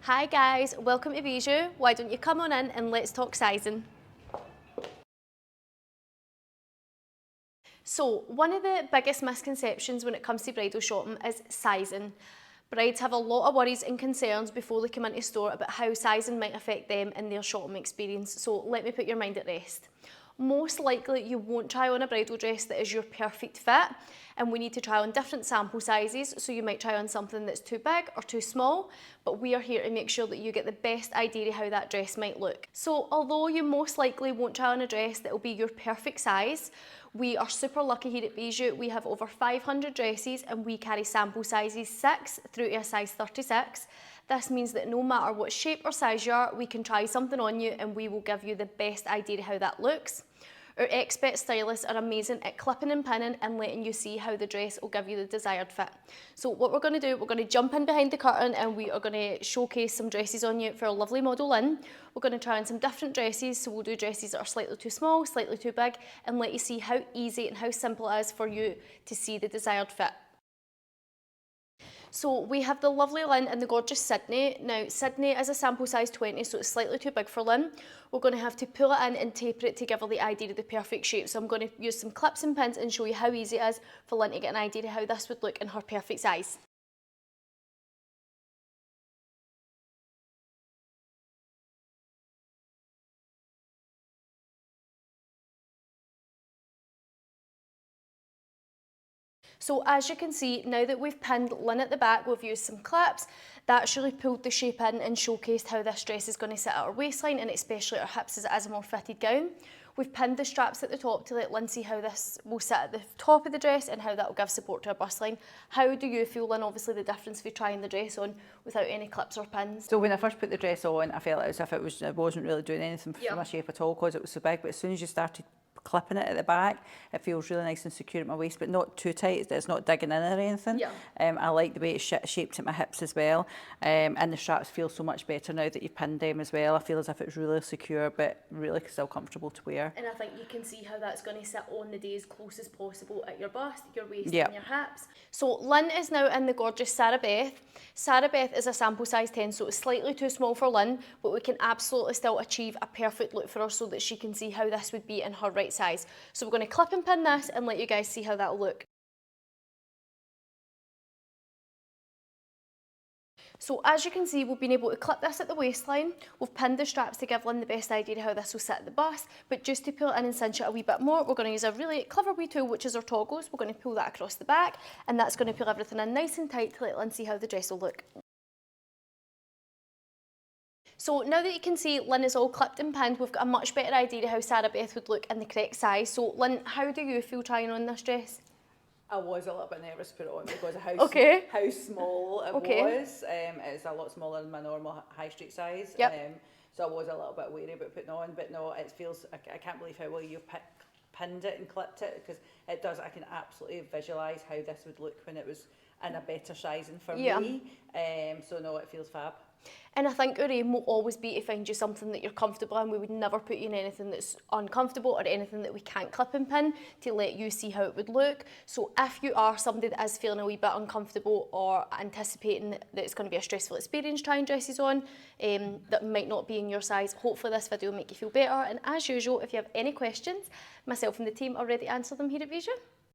Hi guys, welcome to Bijou. Why don't you come on in and let's talk sizing. So, one of the biggest misconceptions when it comes to bridal shopping is sizing. Brides have a lot of worries and concerns before they come into store about how sizing might affect them and their shopping experience, so let me put your mind at rest. Most likely you won't try on a bridal dress that is your perfect fit, and we need to try on different sample sizes, so you might try on something that's too big or too small, but we are here to make sure that you get the best idea of how that dress might look. So although you most likely won't try on a dress that will be your perfect size, we are super lucky here at Bijou. We have over 500 dresses and we carry sample sizes 6 through to a size 36. This means that no matter what shape or size you are, we can try something on you and we will give you the best idea of how that looks. Our expert stylists are amazing at clipping and pinning and letting you see how the dress will give you the desired fit. So what we're going to do, we're going to jump in behind the curtain and we are going to showcase some dresses on you for our lovely model Lynn. We're going to try on some different dresses, so we'll do dresses that are slightly too small, slightly too big, and let you see how easy and how simple it is for you to see the desired fit. So we have the lovely Lynn and the gorgeous Sydney. Now Sydney is a sample size 20, so it's slightly too big for Lynn. We're going to have to pull it in and taper it to give her the idea of the perfect shape. So I'm going to use some clips and pins and show you how easy it is for Lynn to get an idea of how this would look in her perfect size. So as you can see, now that we've pinned Lynn at the back, we've used some clips. That's really pulled the shape in and showcased how this dress is going to sit at our waistline and especially at our hips as it is a more fitted gown. We've pinned the straps at the top to let Lynn see how this will sit at the top of the dress and how that will give support to her bust line. How do you feel, Lynn, obviously the difference for trying the dress on without any clips or pins? So when I first put the dress on, I felt as if it wasn't really doing anything for my shape at all because it was so big, but as soon as you started clipping it at the back, it feels really nice and secure at my waist, but not too tight. It's not digging in or anything. I like the way it's shaped at my hips as well, and the straps feel so much better now that you've pinned them as well. I feel as if it's really secure, but really still comfortable to wear. And I think you can see how that's going to sit on the day as close as possible at your bust, your waist and your hips. So Lynn is now in the gorgeous Sarah Beth. Sarah Beth is a sample size 10, so it's slightly too small for Lynn, but we can absolutely still achieve a perfect look for her so that she can see how this would be in her right size. So we're going to clip and pin this and let you guys see how that'll look. So as you can see, we've been able to clip this at the waistline. We've pinned the straps to give Lynn the best idea of how this will sit at the bust, but just to pull it in and cinch it a wee bit more, we're going to use a really clever wee tool, which is our toggles. We're going to pull that across the back, and that's going to pull everything in nice and tight to let Lynn see how the dress will look. So now that you can see Lynn is all clipped and pinned, we've got a much better idea of how Sarah Beth would look in the correct size. So Lynn, how do you feel trying on this dress? I was a little bit nervous to put it on because of how small it was. It's a lot smaller than my normal high street size. So I was a little bit wary about putting on, but no, it feels, I can't believe how well you've pinned it and clipped it, because it does, I can absolutely visualise how this would look when it was in a better sizing for me. So no, it feels fab. And I think our aim will always be to find you something that you're comfortable in. We would never put you in anything that's uncomfortable or anything that we can't clip and pin to let you see how it would look. So if you are somebody that is feeling a wee bit uncomfortable or anticipating that it's going to be a stressful experience trying dresses on that might not be in your size, hopefully this video will make you feel better. And as usual, if you have any questions, myself and the team are ready to answer them here at Bijou.